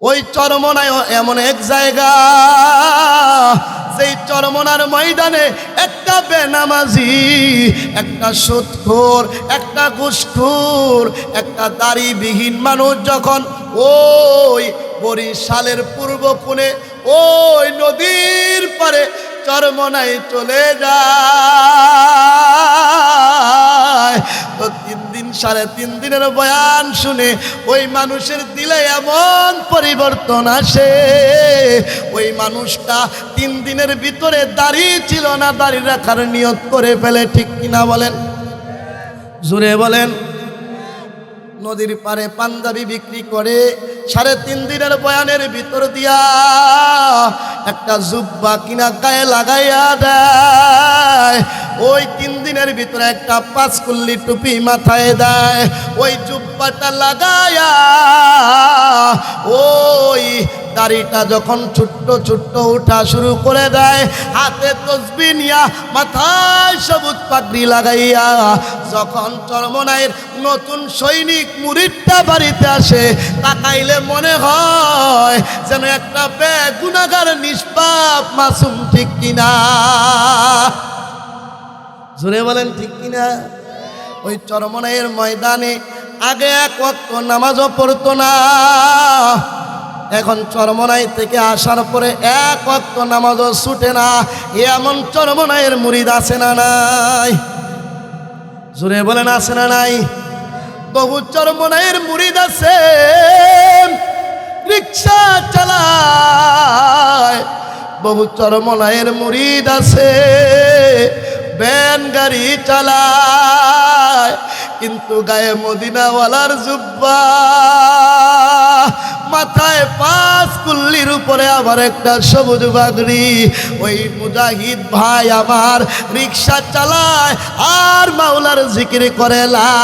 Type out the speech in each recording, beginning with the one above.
ওই চরমনায় এমন এক জায়গা, সেই চরমনার ময়দানে একটা বেনামাজি, একটা সুদখোর, একটা ঘুষখোর, একটা দাড়িবিহীন মানুষ যখন ওই বরিশালের পূর্ব কোণে ওই নদীর পারে চরমনায় চলে যায়, তো 3 দিন 3.5 দিনের বয়ান শুনে ওই মানুষের দিলে এমন পরিবর্তন আসে, ওই মানুষটা 3 দিনের ভিতরে দাড়ি ছিল না, দাড়ি রাখার নিয়ত করে ফেলে। ঠিক কিনা বলেন? জোরে বলেন। নদীর পারে পাঞ্জাবি বিক্রি করে 3.5 দিনের বয়ানের ভিতর দিয়া একটা জুব্বা কিনা গায়ে লাগাইয়া দেয়। ওই 3 দিনের ভিতরে একটা 5 কুল্লি টুপি মাথায় দেয়। ওই জুব্বাটা লাগাইয়া ওই দাড়িটা যখন ছোট্ট ছোট্ট উঠা শুরু করে দেয়, হাতে তসবিহ নিয়া, মাথায় সবুজ পাগড়ি লাগাইয়া যখন চরমনায়ের নতুন সৈনিক মুরিদটা বাড়িতে আসে, তাকাইলে মনে হয় যেন একটা বেগুনাহগার নিষ্পাপ মাসুম। ঠিক কিনা? জোরে বলেন ঠিক কিনা? ওই চরমনায়ের ময়দানে আগে 1 ওয়াক্ত নামাজও পড়তো না, এখন চরমনাই থেকে আসার পরে 1 ওয়াক্ত নামাজও ছুটে না। এমন চরমনায়ের মুরিদ আছে না নাই? জোরে বলেন আছে না নাই? বহু চরমনায়ের মুরিদ আছে, রিক্সা চালায়। বহু চরমনায়ের মুরিদ আছে, ভ্যান গাড়ি চালায়, কিন্তু গায়ে মদিনাওয়ালার জুব্বা, মাথায় 5 কুল্লির উপরে আবার একটা সবুজ পাগড়ি। ওই মুজাহিদ ভাই আমার রিক্সা চালায় আর মাওলার জিকির করে, লা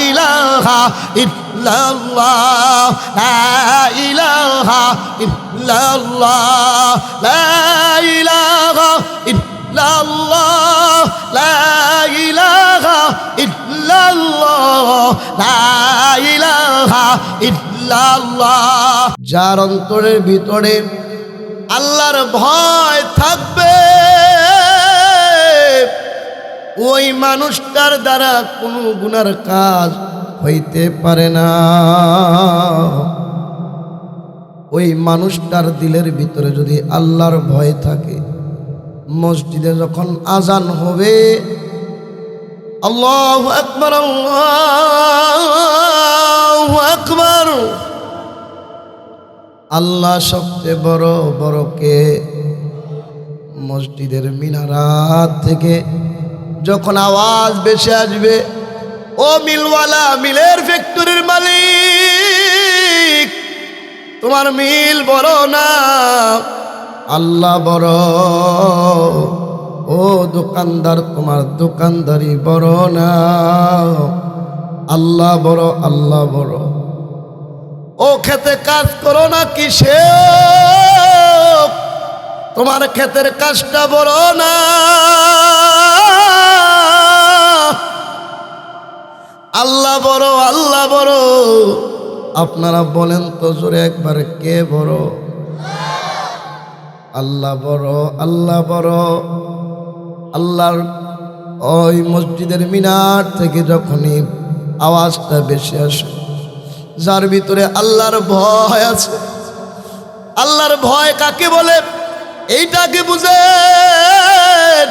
ইলাহা ইল্লাল্লাহ, লা ইলাহা ইল্লাল্লাহ, লা ইলাহা ইল্লাল্লাহ, লা ইলাহা ইল্লাল্লাহ, লা ইলাহা ইল্লাল্লাহ। যার অন্তরের ভিতরে আল্লাহর ভয় থাকবে, ওই মানুষটার দ্বারা কোনো গুনার কাজ হইতে পারে না। ওই মানুষটার দিলের ভিতরে যদি আল্লাহর ভয় থাকে, মসজিদে যখন আজান হবে, আল্লাহু আকবার, আল্লাহু আকবার, আল্লাহ সবচেয়ে বড়, বড় কে? মসজিদের মিনারাত থেকে যখন আওয়াজ ভেসে আসবে, ও মিলওয়ালা, মিলের ফ্যাক্টরির মালিক, তোমার মিল বড় না, আল্লাহ বড়। ও দোকানদার, তোমার দোকানদারি বড় না, আল্লাহ বড়, আল্লাহ বড়। ও খেতে কাজ করো না কিসে, তোমার ক্ষেতের কাজটা বড় না, আল্লাহ বড়, আল্লাহ বড়। আপনারা বলেন তো জোরে একবার, কে বড়? আল্লাহ বড়, আল্লাহ বড়। আল্লাহর ওই মসজিদের মিনার থেকে যখনই আওয়াজটা বেশি আসে, যার ভিতরে আল্লাহর ভয় আছে। আল্লাহর ভয় কাকে বলে? এইটাকে বুঝেন।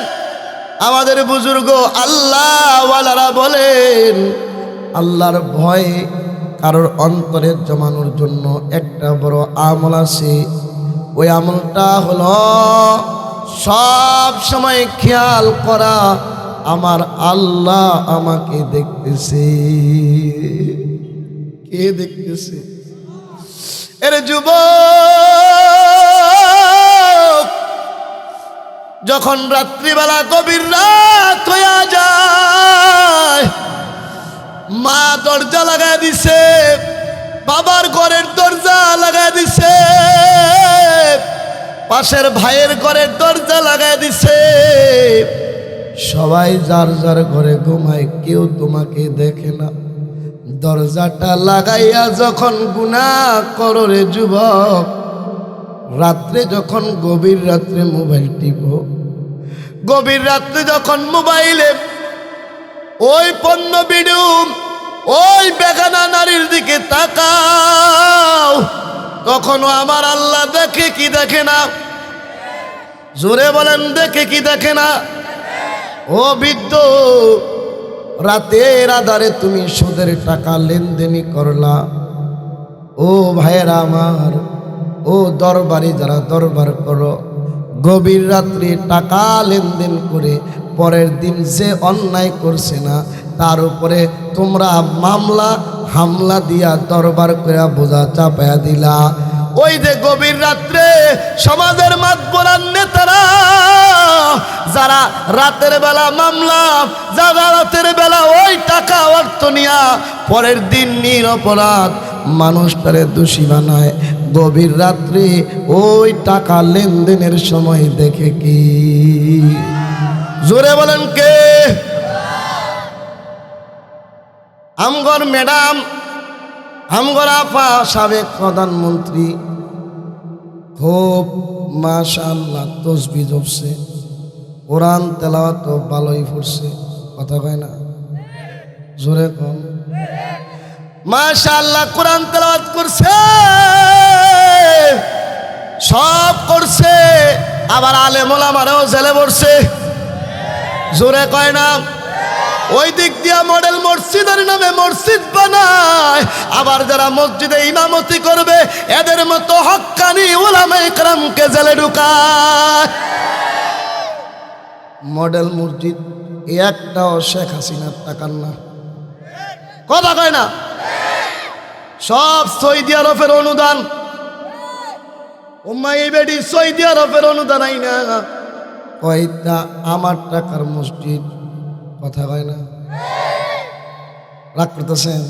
আমাদের বুজুর্গ আল্লাহওয়ালারা বলেন, আল্লাহর ভয় কারোর অন্তরে জমানোর জন্য একটা বড় আমল আছে। ওই আমলটা হলো সব সময় খেয়াল করা, আমার আল্লাহ আমাকে দেখতেছে। কে দেখতেছে? এর যুবক, যখন রাত্রিবেলা গভীর রাত হইয়া যায়, মা দরজা লাগাই দিছে, বাবার ঘরের দরজা লাগাই দিছে, পাশের ভাইয়ের ঘরের দরজা লাগাই দিছে, সবাই যার যার ঘরে ঘুমায়, কেউ তোমাকে দেখে না। দরজাটা লাগাইয়া যখন গুনাহ করো রে যুবক, রাত্রে যখন গভীর রাত্রে মোবাইল টিপো, গভীর রাত্রে যখন মোবাইলে ওই পণ্য ভিডিও, ওই বেগানা নারীর দিকে তাকাও, তখনও আমার আল্লাহ দেখে কি দেখে না? জোরে বলেন, দেখে কি দেখে না? ও বৃদ্ধ, রাতের আধারে তুমি সুদের টাকা লেনদেনই করলা। ও ভাইয়েরা আমার, ও দরবারে যারা দরবার করো, গভীর রাত্রে টাকা লেনদেন করে পরের দিন যে অন্যায় করছে না তার উপরে তোমরা মামলা হামলা দিয়া দরবার করে বোঝা চাপায়া দিলা। ওই যে গভীর রাত্রে সমাজের মাতবরার নেতারা যারা রাতের বেলা মামলা, যারা রাতের বেলা ওই টাকা অর্থ নিয়া পরের দিন নিরপরাধ মানুষটারে দোষী বানায়, গভীর রাত্রে ওই টাকা লেনদেনের সময় দেখে কি? জোরে বলেন কে? আমগর ম্যাডাম, আমগর আপা সাবেক প্রধানমন্ত্রী খুব মাশাআল্লাহ তসবিহ জপছে, কোরআন তেলাওয়াত ভালোই পড়ছে, কথা কয় না? জোরে কোন মাশাআল্লাহ, কোরআন তেলাওয়াত করছে, সব করছে, আবার আলেম ওলামারাও জেলে পড়ছে, জোরে কয় না? ওই দিক দিয়া মডেল মসজিদের নামে মসজিদ বানায়, আবার যারা মসজিদে ইমামতি করবে এদের মতো হক্কানি উলামায়ে কেরামকে জেলে ঢুকায়। মডেল মসজিদ একটাও শেখ হাসিনার টাকার না, কথা কয় না? সব সৌদি আরবের অনুদান। উম্মাই বেডি সৌদি আরবের অনুদান আই না, কয়টা আমার টাকার মসজিদ, কথা কয় না? রাগ করতেছেন?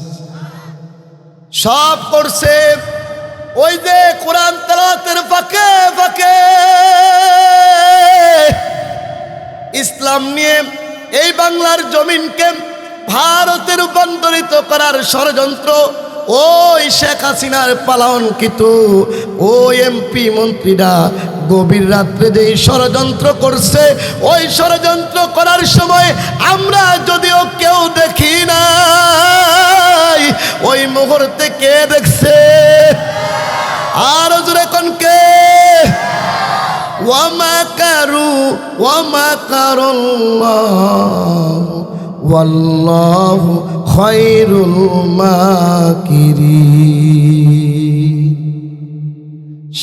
সব করছে। ওই যে কোরআন তেলাওয়াতের ফাঁকে ফাঁকে ইসলাম নিয়ে এই বাংলার জমিনকে ভারতে রূপান্তরিত করার ষড়যন্ত্র ওই শেখ হাসিনার পালনকৃত ওই এমপি মন্ত্রীরা গভীর রাত্রে যে ষড়যন্ত্র করছে, ওই ষড়যন্ত্র করার সময় আমরা যদিও কেউ দেখি নাই, ওই মুহূর্তে কে দেখছে? আর জোরে কোন কে? ওয়ামাকারু ওয়ামাকারুল্লাহ ওয়াল্লাহু খায়রুল মাকিরিন।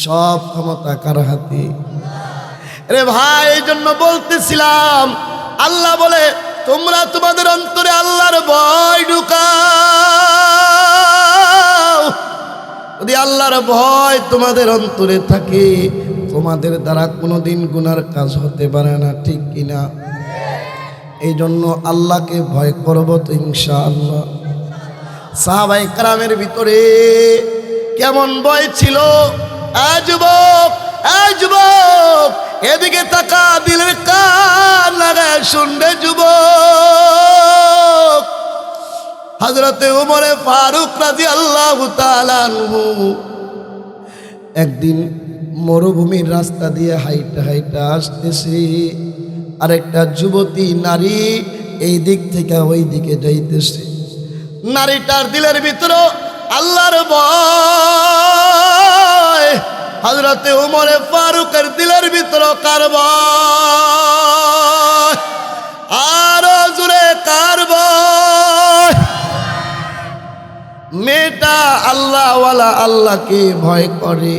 সব ক্ষমতা কার হাতে? রে ভাই, এই জন্য বলতেছিলাম, আল্লাহ বলে তোমরা তোমাদের অন্তরে আল্লাহর ভয় ঢুকাও। যদি আল্লাহর ভয় তোমাদের অন্তরে থাকে, তোমাদের দ্বারা কোনোদিন গুনার কাজ হতে পারে না, ঠিক কিনা? এই জন্য আল্লাহকে ভয় করব তো ইনশাআল্লাহ। সাহাবায়ে কেরামের ভিতরে কেমন ভয় ছিল? যুবক, যুবক, এদিকে তাকা, দিলের কান লাগায় শুনবে যুবক। হযরতে উমরে ফারুক রাদিয়াল্লাহু তাআলা আনহু একদিন মরুভূমির রাস্তা দিয়ে হাইটা হাইটা আসতেছে, আরেকটা যুবতী নারী এই দিক থেকে ওই দিকে যাইতেছে। নারীটার দিলের ভিতরে আল্লাহর ভয়, হযরতে উমরে ফারুকের দিলের ভিতরে কার ভয়? আরো জোরে কার ভয়? মেয়েটা আল্লাহওয়ালা, আল্লাহকে ভয় করে।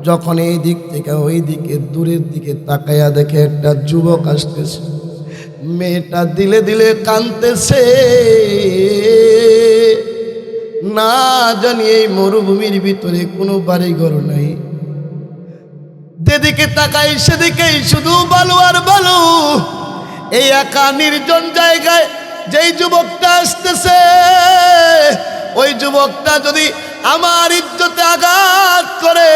যখন এই দিক থেকে ওই দিকে দূরের দিকে তাকাইয়া দেখে একটা যুবক আসতেছে, মেয়েটা দিলে দিলে কাঁদতেছে। না জানি এই মরুভূমির ভিতরে কোনো বাড়িঘর নাই, যেদিকে তাকাই সেদিকেই শুধু বালু আর বালু। এই একা নির্জন জায়গায় যেই যুবকটা আসতেছে, ওই যুবকটা যদি আমার ইজ্জতে আঘাত করে,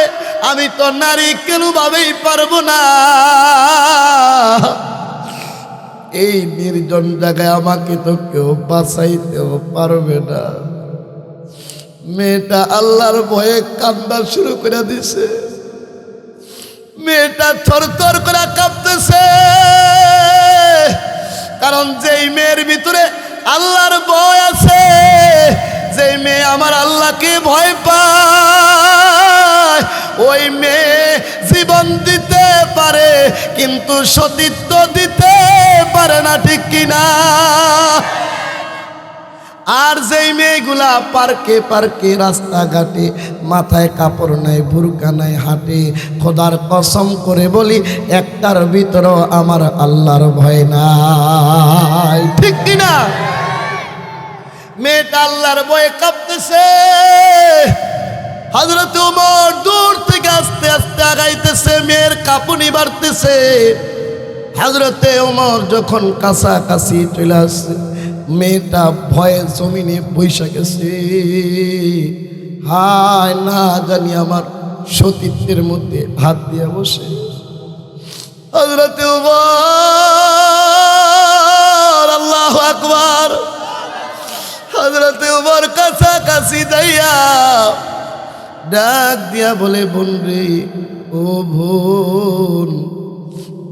আমি তো নারী কোনোভাবেই পারবো না। এই নির্জন জায়গায় আমাকে তো কেউ বাঁচাইতেও পারবে না। মেয়েটা আল্লাহর ভয়ে কান্না শুরু করে দিছে। মেয়েটা থরথর করে কাঁপতেছে, কারণ যেই মেয়ের ভিতরে আল্লাহর ভয় আছে, যেই মেয়ে আমার আল্লাহকে ভয় পায়, ওই মেয়ে জীবন দিতে পারে কিন্তু সতীত্ব দিতে পারে না, ঠিক কিনা? আর যেই মেয়েগুলা পার্কে পার্কে রাস্তাঘাটে মাথায় কাপড় নাই, বুরকা নাই, হাঁটে, খোদার কসম করে বলি একটার ভিতরও আমার আল্লাহর ভয় নাই, ঠিক কিনা? মেয়েটা আল্লাহর ভয়ে কাঁপতেছে। হযরত ওমর দূর থেকে আস্তে আস্তে আগাইতেছে, মেয়ের কাঁপুনি বাড়তেছে। হযরতে ওমর যখন কাছাকাছি চলে আসছে, মেয়েটা ভয়ে জমিনে বৈশা গেছে। হায়, না জানি আমার সতীত্বের মধ্যে হাত দিয়ে বসে। হযরতে ওমর, আল্লাহু আকবার, হযরতে ওমর কাছাকাছি যাইয়া ডাক দিয়া বলে, বোন রে, ও বোন,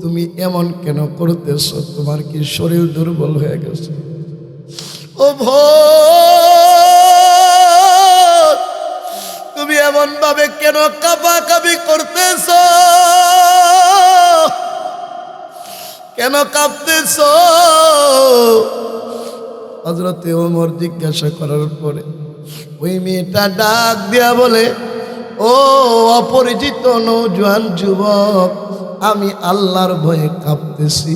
তুমি এমন কেন করতেছ? তোমার কি শরীর দুর্বল হয়ে গেছে? ও বোন, তুমি এমন ভাবে কেন কাঁপাকাঁপি করতেছ? কেন কাঁপতেছ? হযরতে ওমর জিজ্ঞাসা করার পরে ওই মেয়েটা ডাক দিয়া বলে, ও অপরিচিত নওজোয়ান যুবক, আমি আল্লাহর ভয়ে কাঁপতেছি,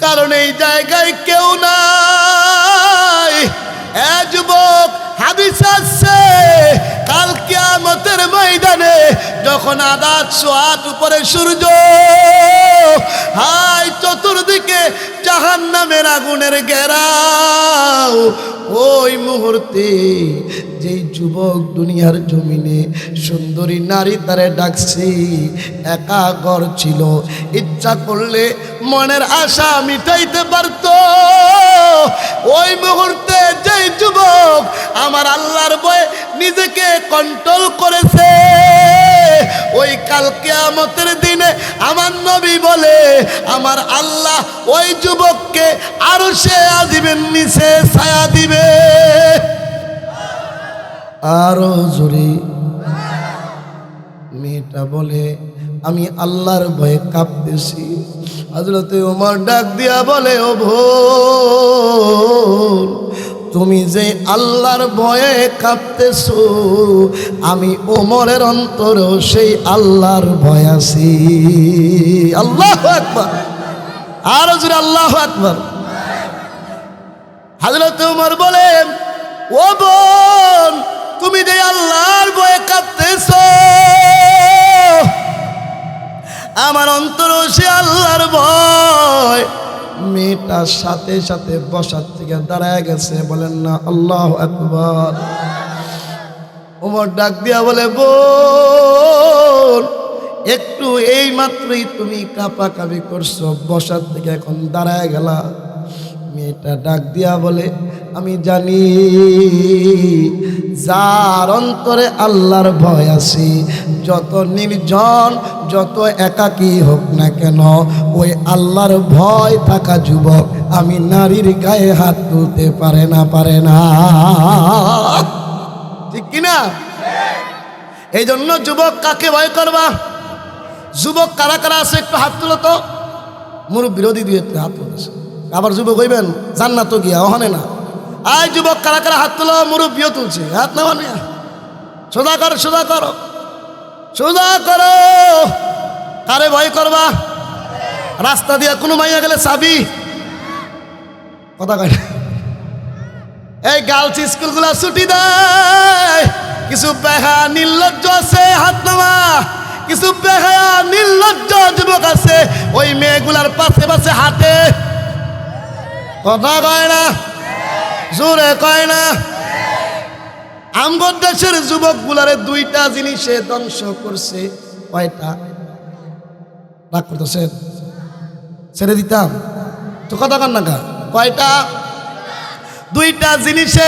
কারণ এই জায়গায় কেউ নাই। এ যুবক, হাদিস আছে কাল কিয়ামতের ময়দানে যখন আদাত সোয়াত উপরে সূর্য, হায় চতুর্দিকে জাহান্নামের আগুনের ঘেরাও, ওই মুহূর্তে যেই যুবক দুনিয়ার জমিনে সুন্দরী নারী তারে ডাকছে, একা ঘর ছিল, ইচ্ছা করলে মনের আশা মিটাইতে পারত, ওই মুহূর্তে যেই যুবক আমার আল্লাহর ভয়ে নিজেকে কন্ট্রোল করেছে, ওই কাল কিয়ামতের দিনে আমার নবী বলে আমার আল্লাহ ওই যুবককে আরশে আজিমের নিচে ছায়া দিবে। আরো জোরে। মেয়েটা বলে, আমি আল্লাহর ভয়ে কাঁপতেছি। হযরতে ওমর ডাক দিয়া বলে, ও বোন, তুমি যে আল্লাহর ভয়ে কাঁপতেছো, আমি ওমরের অন্তরেও সেই আল্লাহর ভয় আছি। আল্লাহু আকবার, আর জোরে আল্লাহু আকবার। হযরত ওমর বলে, ও বোন, তুমি যে আল্লাহর ভয়ে কাঁপতেছো, আমার অন্তরেও সে আল্লাহর ভয়। মেয়েটার সাথে সাথে বসার থেকে দাঁড়ায় গেছে, বলেন না আল্লাহু আকবার। ওমর ডাক দিয়া বলে, বোন, একটু এই মাত্রই তুমি কাঁপাকাঁপি করছো, বসার থেকে এখন দাঁড়ায় গেলা। মেয়েটা ডাক দিয়া বলে, আমি জানি যার অন্তরে আল্লাহর ভয় আছে, যত নির্জন যত একাকী হোক না কেন, ওই আল্লাহর ভয় থাকা যুবক আমি নারীর গায়ে হাত তুলতে পারে না, পারে না, ঠিক কিনা? এই জন্য যুবক কাকে ভয় করবা? যুবক কারা কারা আছে একটু হাত তুলো তো। মুরব্বী বিরোধী দিয়ে হাত তুলেছে, আবার যুবক হইবেন জান্নাত গিয়া ওখানে না। আয় যুবক কারা কারা হাত তুলো, মুরব্বীও তুলছে, হাত না মানে সোজা করো, সোজা করো, সোজা করো। কারে ভয় করবা? রাস্তা দিয়ে কোনো মাইয়া গেলে চাবি কথা কয়, এই গার্লস স্কুলগুলা ছুটি দেয়। কিছু বেহা নির্লজ্জ আছে, হাত নামা। কিছু বেহা নির্লজ্জ যুবক আছে, ওই মেয়েগুলার পাশে পাশে হাঁটে, কথা কয় না, জোরে কয় না। আমগর দেশের যুবক গুলারে দুইটা জিনিসে ধ্বংস করছে। কয়টা? রাগ করতেছেন? ছেড়ে দিতাম? তো কথা কন না কা কয়টা? দুইটা জিনিসে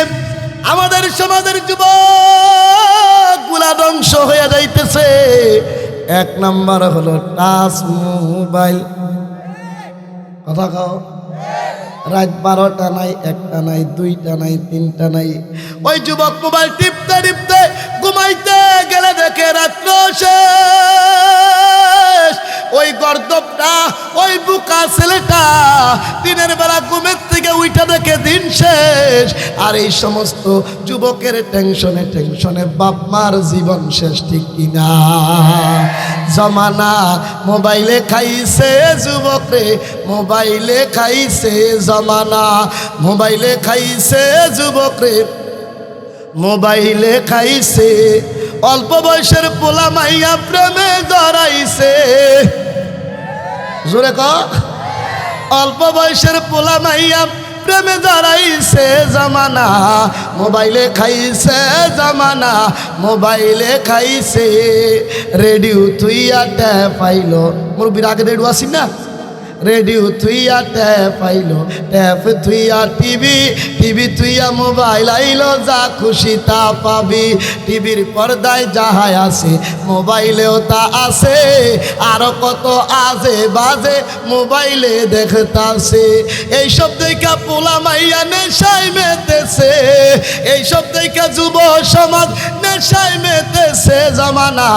আমাদের সমাজের যুবকগুলা ধ্বংস হয়ে যাইতেছে। এক নাম্বার হলো টাচ মোবাইল। কথা কও, রাত 12টা নাই, 1টা নাই, 2টা নাই, 3টা নাই, ওই যুবক মোবাইল টিপতে টিপতে ঘুমাইতে গেলে দেখে রাত্র শেষ। ওই গর্দবটা, ওই বুকা ছেলেটা দিনের বেলা ঘুমের থেকে উইটা দেখে দিন শেষ। আর এই সমস্ত যুবকের টেনশনে টেনশনে বাপ মার জীবন শেষ, ঠিক কিনা? জমানা মোবাইলে খাইছে যুবকরে, মোবাইলে খাইছে জমানা, মোবাইলে খাইছে যুবকরে, মোবাইলে খাইছে। অল্প বয়সের পোলা মাইয়া প্রেমে জড়াইছে। জোরে ক, অল্প বয়সের পোলা মাইয়া প্রেমে জড়াইছে জমানা, মোবাইলে খাইছে জমানা, মোবাইলে খাইছে। রেডিও থুইয়া ট্যাপ পাইলো, মুরব্বির আগে রেডিও আসি না, রেডিও থুইয়া ট্যাপ আইলো, ট্যাপ থুইয়া টিভি, টিভি থুইয়া মোবাইল আইলো, যা খুশি তা পাবি। টিভির পর্দায় যাহা আছে মোবাইলেও তা আছে, আরো কত আজে বাজে মোবাইলে দেখতাছে। এইসব দেখা পোলা মাইয়া নেশায় মেতেছে, এইসব দেখা যুব সমাজ নেশায় মেতেছে। জমানা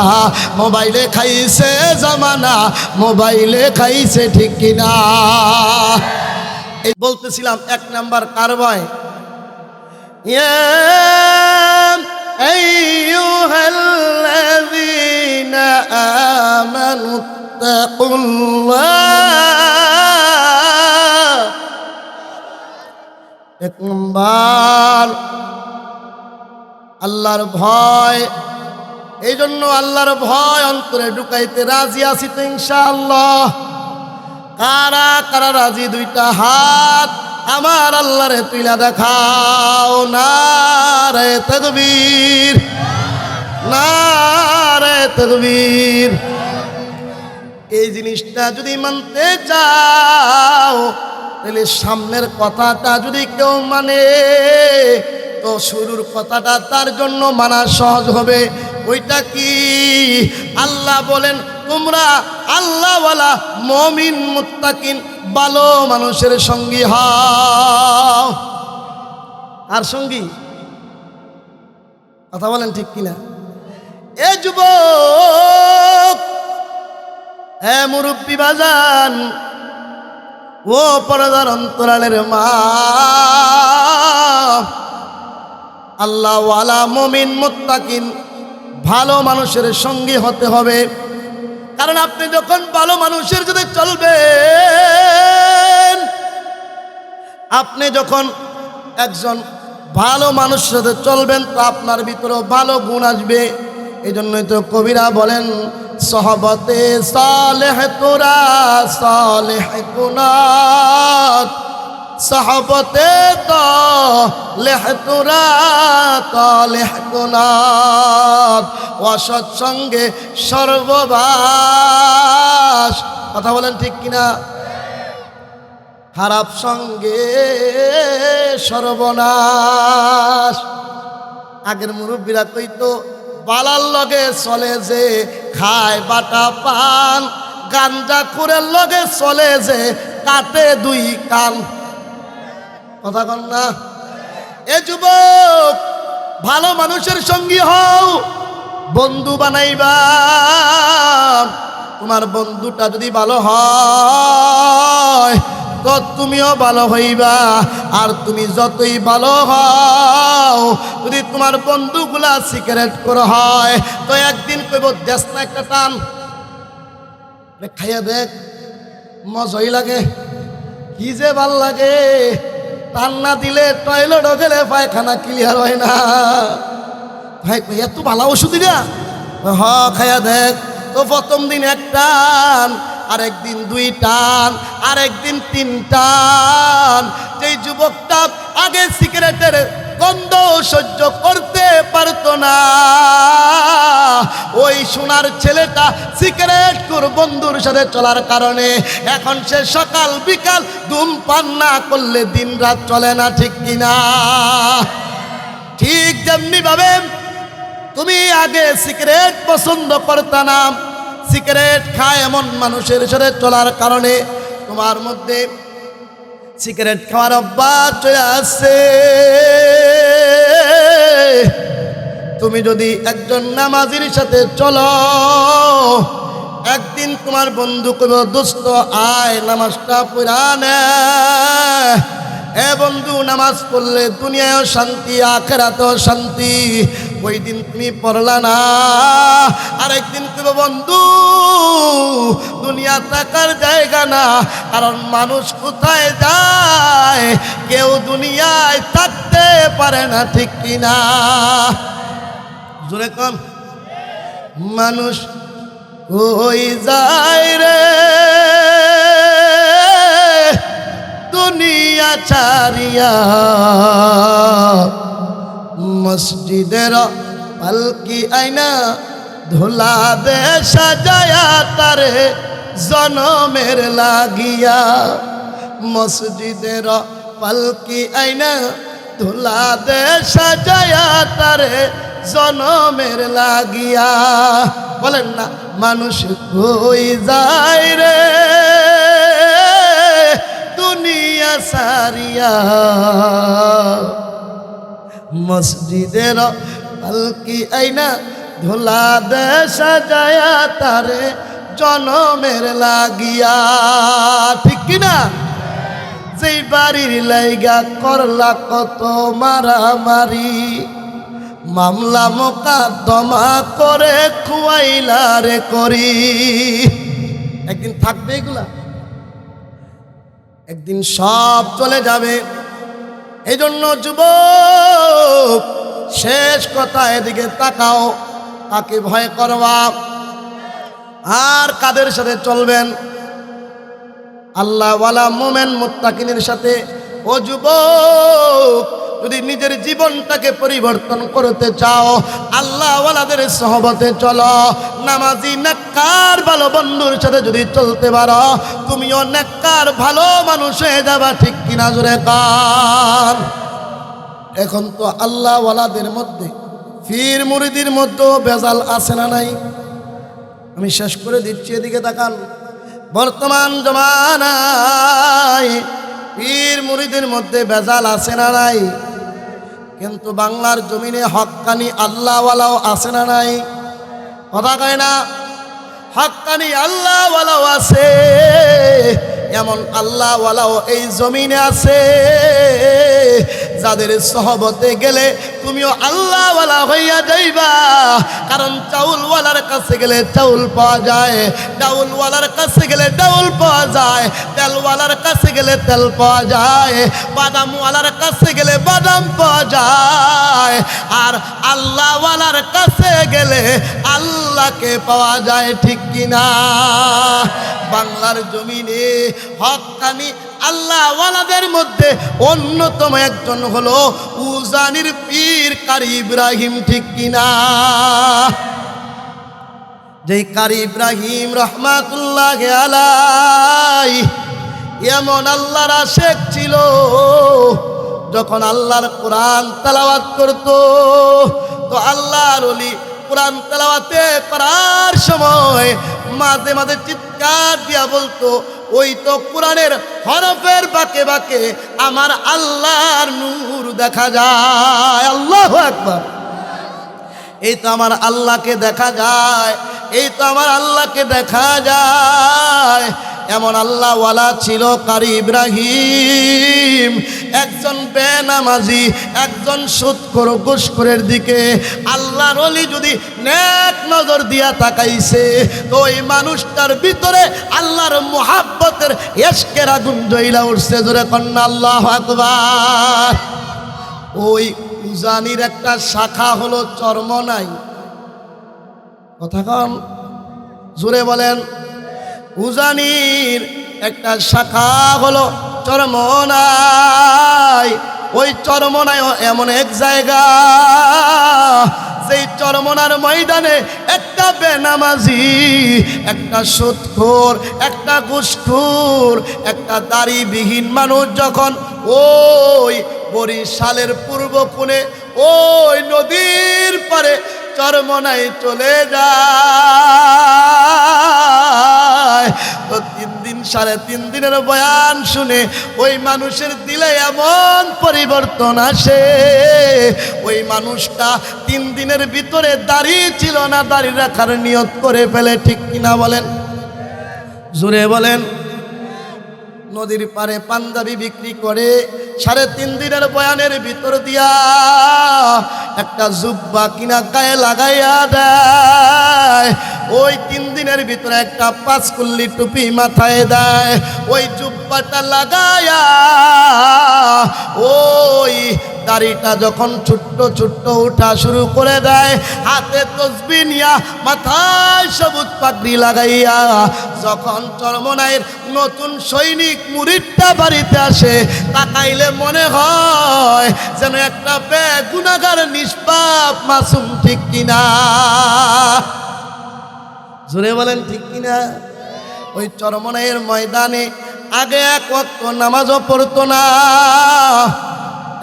মোবাইলে খাইছে জমানা, মোবাইলে খাইছে, ঠিক কিনা? এই বলতেছিলাম এক নাম্বার কারবাই। আইয়ুহাল্লাযীনা আমানুত্তাকুল্লাহ। এক নাম্বার আল্লাহর ভয়। এই জন্য আল্লাহর ভয় অন্তরে ঢুকাইতে রাজি আছি তো ইনশাআল্লাহ। কারা কারা রাজি? দুইটা হাত আমার আল্লাহরে তুইলা দেখাও। নারে তাকবীর, নারে তাকবীর। এই জিনিসটা যদি মানতে চাও, তাহলে সামনের কথাটা যদি কেউ মানে, তো শুরুর কথাটা তার জন্য মানা সহজ হবে। ওইটা কি? আল্লাহ বলেন তোমরা আল্লাহওয়ালা মুমিন মুত্তাকিন ভালো মানুষের সঙ্গী হও। আর সঙ্গী কথা বলেন ঠিক কিনা? এ যুবক, এ মুরব্বী বাজান, ও পর্দার অন্তরালের মা, আল্লাহওয়ালা মুমিন মুত্তাকিন ভালো মানুষের সঙ্গী হতে হবে। কারণ আপনি যখন ভালো মানুষের সাথে চলবেন, আপনি যখন একজন ভালো মানুষের সাথে চলবেন, তো আপনার ভিতরেও ভালো গুণ আসবে। এই জন্যই তো কবিরা বলেন, সহবতে সালেহ তোরা সালেহ কুনাত, সহবতে তো লেহ তোরা তালেহ কুনাত। অসৎ সঙ্গে সর্ববাস। কথা বলেন ঠিক কিনা? খারাপ সঙ্গে সর্বনাশ। আগের মুরব্বীরা কইতো, বালার লগে চলে যে খায় বাটা পান, গাঞ্জা খুরের লগে চলে যে কাটে দুই কান। কথা কন না? এ যুবক, ভালো মানুষের সঙ্গী হও, বন্ধু বানাইবা। তোমার বন্ধুটা যদি ভালো হয়, তো তুমিও ভালো হইবা। আর তুমি যতই ভালো হও, যদি তোমার বন্ধুগুলা সিগারেট করে হয়, তো একদিন কইব দেশ না একটা টান, খাইয়া দেখ মজাই লাগে, কি যে ভাল লাগে। টান না দিলে টয়লেটও গেলে পায়খানা ক্লিয়ার হয় না। ভাই এত ভালো ওষুধ না, হ খাইয়া দেখ। তো প্রথম দিন এক টান, আরেকদিন 2 টান, আরেকদিন 3 টান। যেই যুবকটা আগে সিগারেটের গন্ধ সহ্য করতে পারতো না, ওই সোনার ছেলেটা সিগারেট খোর বন্ধুর সাথে চলার কারণে এখন সে সকাল বিকাল ধূমপান না করলে দিন রাত চলে না, ঠিক কিনা? ঠিক যেমনি ভাবে তুমি আগে সিগারেট পছন্দ করতে না, সিগারেট খায় এমন মানুষের সাথে চলার কারণে তোমার মধ্যে সিগারেট খাওয়ার অভ্যাস চলে আসছে। তুমি যদি একজন নামাজির সাথে চলো, একদিন তোমার বন্ধু কইব দোস্ত আয় নামাজটা পড়া নে। এ বন্ধু, নামাজ পড়লে দুনিয়ায়ও শান্তি আখিরাতেও শান্তি। ওই দিন তুমি পড়লা না, আরেকদিন কইব বন্ধু দুনিয়া থাকার জায়গা না, কারণ মানুষ কোথায় যায় কেউ দুনিয়ায় থাকতে পারে না, ঠিক কিনা? জোরে কোন, মানুষ কই যায় রে দুনিয়া ছাড়িয়া, মসজিদের পালকি আইনা ধোলা দে সাজায়া তারে জনমের লাগিয়া। মসজিদের পালকি আইনা ধোলা দে সাজায়া তারে জনমের লাগিয়া। বলেন না, মানুষ কই যায় রে দুনিয়া সারিয়া, মসজিদের পালকি আইনা ধোলা দে সাজায়া তারে জনমের লাগিয়া, ঠিক কিনা? যেই বাড়ির লাইগা করলা কত মারামারি, মামলা মোকদ্দমা করে খুয়াইলা রে করি, একদিন থাকবে এগুলা? একদিন সব চলে যাবে। এই জন্য যুবক শেষ কথা, এদিকে তাকাও, কাকে ভয় করবা আর কাদের সাথে চলবেন? আল্লাহওয়ালা মুমিন মুত্তাকিনের সাথে। ও যুবক, যদি নিজের জীবনটাকে পরিবর্তন করতে চাও আল্লাহওয়ালাদের সহবতে চলো। নামাজি নেককার ভালো বন্ধুর সাথে যদি চলতে পারো তুমিও নেককার ভালো মানুষ হয়ে যাবা, ঠিক কিনা? জোরে কান। এখন তো আল্লাহওয়ালাদের মধ্যে পীর মুরিদির মধ্যেও ভেজাল আছে না নাই? আমি শেষ করে দিচ্ছি, এদিকে তাকান। বর্তমান জমানায় পীর মুরিদের মধ্যে ভেজাল আছে না নাই? কিন্তু বাংলার জমিনে হক্কানি আল্লাহওয়ালাও আছে না নাই? কথা কয় না? হক্কানি আল্লাহওয়ালাও আছে, এমন আল্লাহওয়ালাও এই জমিনে আছে যাদের সহবতে গেলে তুমিও আল্লাহওয়ালা হইয়া যাইবা। কারণ চাউলওয়ালার কাছে গেলে চাউল পাওয়া যায়, ডাউলওয়ালার কাছে গেলে ডাউল পাওয়া যায়, তেলওয়ালার কাছে গেলে তেল পাওয়া যায়, বাদামওয়ালার কাছে গেলে বাদাম পাওয়া যায়। আর আল্লাহওয়ালার কাছে গেলে আল্লাহকে পাওয়া যায়, ঠিক কিনা? বাংলার জমিনে হক্কানি আল্লাহওয়ালাদের মধ্যে অন্যতম একজন হলো উজানির পীর কারি ইব্রাহিম, ঠিক কিনা? যেই কারি ইব্রাহিম রহমাতুল্লাহি আলাইহি এমন আল্লাহর আশিক ছিল, যখন আল্লাহর কোরআন তেলাওয়াত করত তো আল্লাহর ওলি কোরআন তেলাওয়াতে করার সময় মাঝে মাঝে চিৎকার দিয়া বলতো, ওই তো কোরআনের হরফের বাঁকে বাঁকে আমার আল্লাহর নূর দেখা যায়। আল্লাহু আকবার। এই তো আমার আল্লাহকে দেখা যায়, এই তো আমার আল্লাহকে দেখা যায়। এমন আল্লাহওয়ালা ছিল কারি ইব্রাহিম, একজন বেনামাজি, একজন সুদখোর ঘুষখোরের দিকে আল্লাহর ওলি যদি নেক নজর দিয়া তাকাইছে তো ওই মানুষটার ভিতরে আল্লাহর মুহাব্বতের ইশকের আগুন জ্বলা উঠছে। জোরে কন্না আল্লাহু আকবার। ওই উজানির একটা শাখা হলো চরমনাই। কথা কন, জোরে বলেন। উজানির একটা শাখা হলো চরমনাই। ওই চরমনায় এমন এক জায়গা, সেই চরমনার ময়দানে একটা বেনামাজি, একটা সুদখোর, একটা ঘুষখোর, একটা দাড়িবিহীন মানুষ যখন ওই বরিশালের পূর্ব কোণে ওই নদীর পারে চরমনায় চলে যায়, তো 3 দিন 3.5 দিনের বয়ান শুনে ওই মানুষের দিলে এমন পরিবর্তন আসে, ওই মানুষটা 3 দিনের ভিতরে দাঁড়িয়ে ছিল না, দাঁড়িয়ে রাখার নিয়ত করে ফেলে। ঠিক কিনা বলেন? জোরে বলেন। নদীর পারে পাঞ্জাবি বিক্রি করে 3.5 দিনের বয়ানের ভিতর দিয়া একটা জুব্বা কিনা গায়ে লাগাইয়া দেয়। ওই 3 দিনের ভিতরে একটা 5 কুল্লি টুপি মাথায় দেয়। ওই জুব্বাটা লাগাইয়া ওই দাড়িটা যখন ছোট্ট ছোট্ট উঠা শুরু করে দেয়, হাতে তসবিহ নিয়া, মাথায় সবুজ পাগড়ি লাগাইয়া যখন চরমনাইয়ের নতুন সৈনিক মুরিদটা বাড়িতে আসে, তাকাইলে মনে হয় যেন একটা বেগুনাগার নিষ্পাপ মাসুম। ঠিক কিনা? জোরে বলেন ঠিক কিনা? ওই চরমনাইয়ের ময়দানে আগে 1 ওয়াক্ত নামাজও পড়তো না,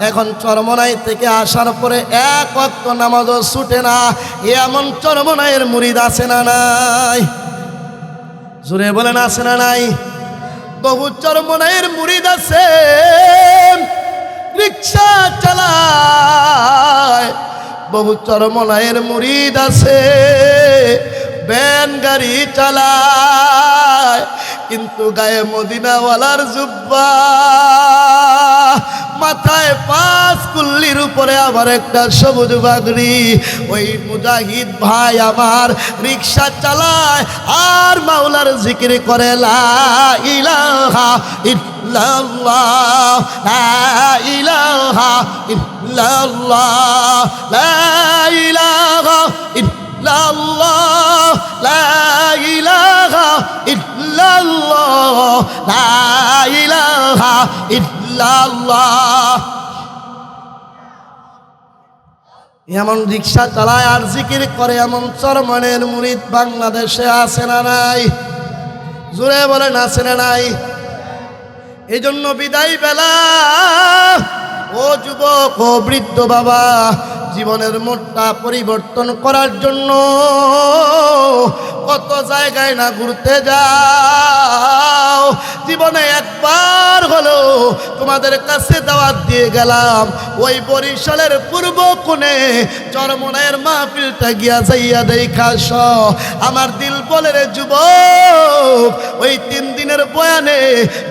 এখন চরমনাই থেকে আসার পরে 1 ওয়াক্ত নামাজও ছুটে না। এমন চরমনাইয়ের মুরিদ আছে না নাই? জোরে বলেন আছে না নাই? বহু চরমনাইয়ের মুরিদ আছে, রিক্সা চালায়। বহু চরমনাইয়ের মুরিদ আছে, ভ্যান গাড়ি চালায়, কিন্তু গায়ে মদিনাওয়ালার জুব্বা, মাথায় 5 কুল্লির উপরে আবার একটা সবুজ পাগড়ি। ওই মুজাহিদ ভাই আমার রিক্সা চালায় আর মাওলার জিকির করে, লা ইলাহা ইল্লাল্লাহ, লা ইলাহা ইল্লাল্লাহ, লা ইলাহা ইল্লাল্লাহ, লা ইলাহা ইল্লাল্লাহ, লা ইলাহা ইল্লাল্লাহ। এমন রিক্সা চালায় আর জিকির করে এমন চরমনের মুরিদ বাংলাদেশে আছে না নাই? জোরে বলেন আছে না নাই? এই জন্য বিদায় বেলা ও যুবক ও বৃদ্ধ বাবা, জীবনের মোড়টা পরিবর্তন করার জন্য কত জায়গায় না ঘুরতে যাও। জীবনে একবার হলো তোমাদের কাছে দাওয়াত দিয়ে গেলাম, ওই বরিশালের পূর্ব কোণে চরমনাইয়ের মাহফিলটা গিয়া যাইয়া দেখাস। আমার দিল বলে রে যুবক, ওই 3 দিনের বয়ানে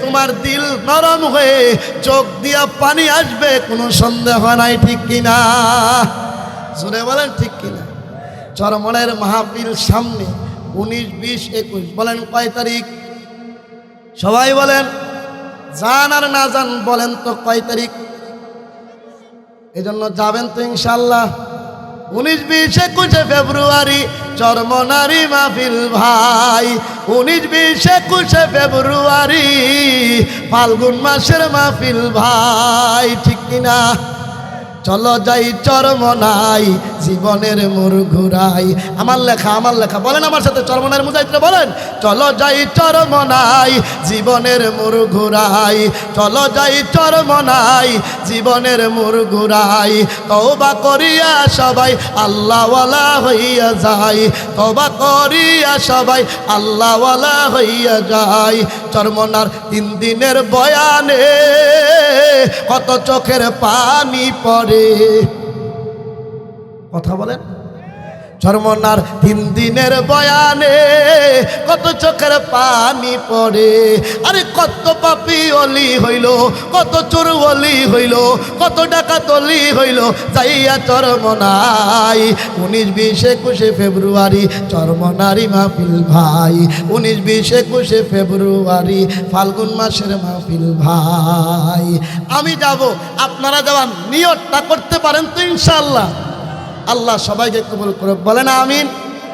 তোমার দিল নরম হয়ে চোখ দিয়া পানি আসবে, কোনো সন্দেহ নাই। ঠিক কিনা? জোরে বলেন ঠিক কিনা? চরমনাইয়ের মাহফিল সামনে 19, 20, 21, বলেন কয় তারিখ? সবাই বলেন, জান আর না জান বলেন তো কয় তারিখ? এই জন্য যাবেন তো ইনশাল্লাহ? 19, 20, 21 ফেব্রুয়ারি চরমনারি মাহফিল ভাই। 19, 20, 21 ফেব্রুয়ারি ফাল্গুন মাসের মাহফিল ভাই। ঠিক কিনা? চলো যাই চরমনাই, জীবনের মোড় ঘুরাই। আমার লেখা বলেন আমার সাথে, চরমনাইয়ের মুজাহিদরা বলেন, চলো যাই চরমনাই, জীবনের মোড় ঘুরাই। চলো যাই চরমনাই, জীবনের মোড় ঘুরাই। তওবা করিয়া সবাই আল্লাহওয়ালা হইয়া যায়, তওবা করিয়া সবাই আল্লাহওয়ালা হইয়া যায়। চরমনার 3 দিনের বয়ানে কত চোখের পানি পড়ে। কথা বলেন। চরমনার 3 দিনের বয়ানে কত চোখের পানি পড়ে। আরে কত পাপী অলি হইল, কত চোর অলি হইল, কত ডাকাত অলি হইল যাইয়া চরমনাই। 19, 20, 21 ফেব্রুয়ারি চরমনারি মাহফিল ভাই। 19, 20, 21 ফেব্রুয়ারি ফাল্গুন মাসের মাহফিল ভাই। আমি যাব, আপনারা যাওয়ার নিয়তটা করতে পারেন তো ইনশাআল্লাহ? আল্লাহ সবাইকে কবুল করুক, বলেন আমিন।